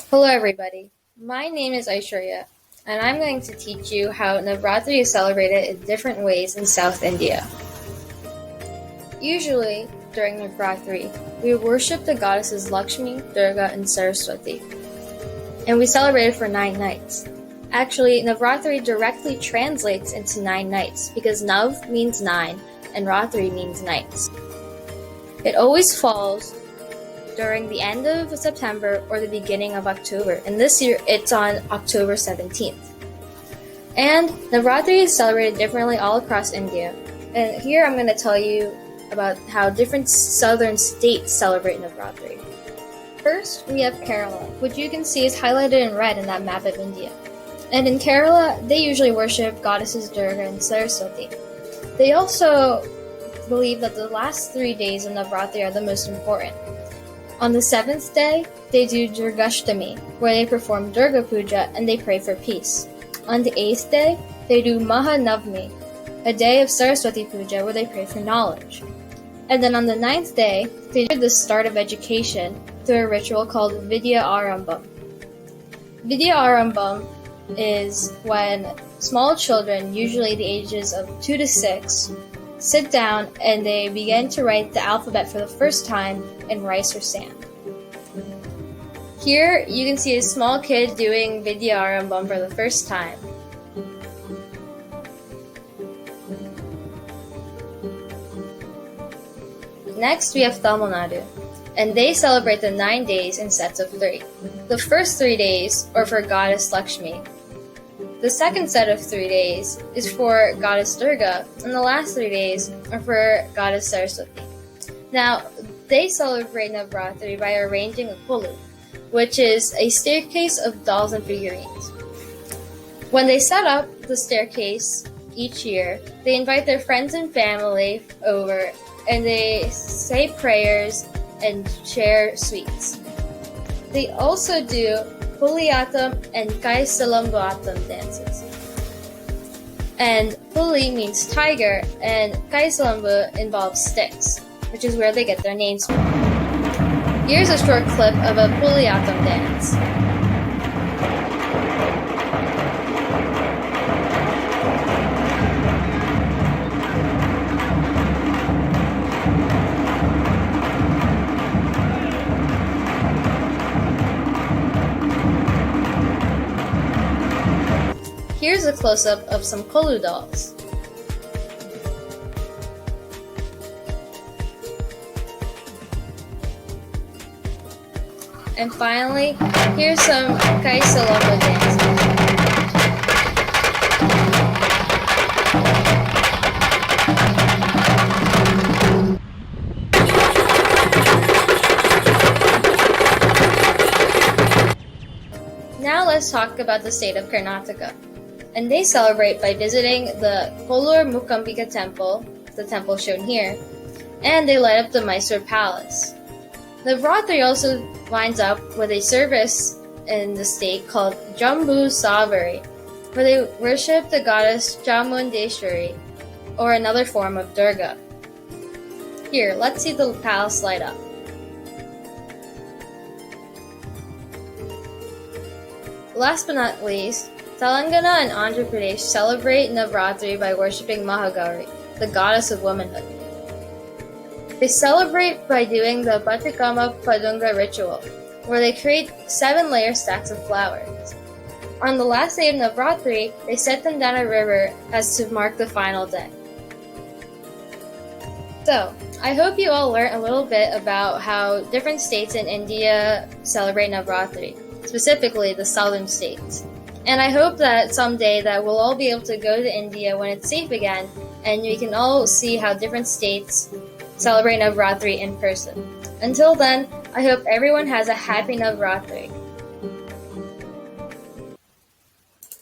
Hello everybody, my name is Aiswaryaa, and I'm going to teach you how Navratri is celebrated in different ways in South India. Usually, during Navratri, we worship the goddesses Lakshmi, Durga, and Saraswati, and we celebrate it for 9 nights. Actually, Navratri directly translates into 9 nights because Nav means 9 and Ratri means nights. It always falls during the end of September or the beginning of October, and this year it's on October 17th. And Navratri is celebrated differently all across India, and here I'm going to tell you about how different southern states celebrate Navratri. First, we have Kerala, which you can see is highlighted in red in that map of India. And in Kerala, they usually worship goddesses Durga and Saraswati. They also believe that the last 3 days of Navratri are the most important. On the 7th day, they do Durgashtami, where they perform Durga Puja and they pray for peace. On the 8th day, they do Mahanavami, a day of Saraswati Puja where they pray for knowledge. And then on the 9th day, they do the start of education through a ritual called Vidya Arambam. Vidya Arambam is when small children, usually the ages of 2 to 6, sit down and they begin to write the alphabet for the first time in rice or sand. Here you can see a small kid doing Vidya Arambam for the first time. Next we have Tamil Nadu, and they celebrate the 9 days in sets of 3. The first 3 days are for goddess Lakshmi. The second set of 3 days is for goddess Durga, and the last 3 days are for goddess Saraswati. Now, they celebrate Navratri by arranging a kolu, which is a staircase of dolls and figurines. When they set up the staircase each year, they invite their friends and family over, and they say prayers and share sweets. They also do Puliyatam and Kaisalambatam dances. And Puli means tiger, and Kaisalambu involves sticks, which is where they get their names from. Here's a short clip of a Puliyatam dance. Here's a close-up of some Kolu dolls. And finally, here's some Kaisalambu dances. Now let's talk about the state of Karnataka. And they celebrate by visiting the Kollur Mukambika temple, the temple shown here, and they light up the Mysore palace. Navratri also winds up with a service in the state called Jambu Savari, where they worship the goddess Chamundeshwari, or another form of Durga. Here, let's see the palace light up. Last but not least, Telangana and Andhra Pradesh celebrate Navratri by worshipping Mahagauri, the goddess of womanhood. They celebrate by doing the Batikama Padunga ritual, where they create 7-layer stacks of flowers. On the last day of Navratri, they set them down a river as to mark the final day. So, I hope you all learned a little bit about how different states in India celebrate Navratri, specifically the southern states. And I hope that someday that we'll all be able to go to India when it's safe again, and we can all see how different states celebrate Navratri in person. Until then, I hope everyone has a happy Navratri.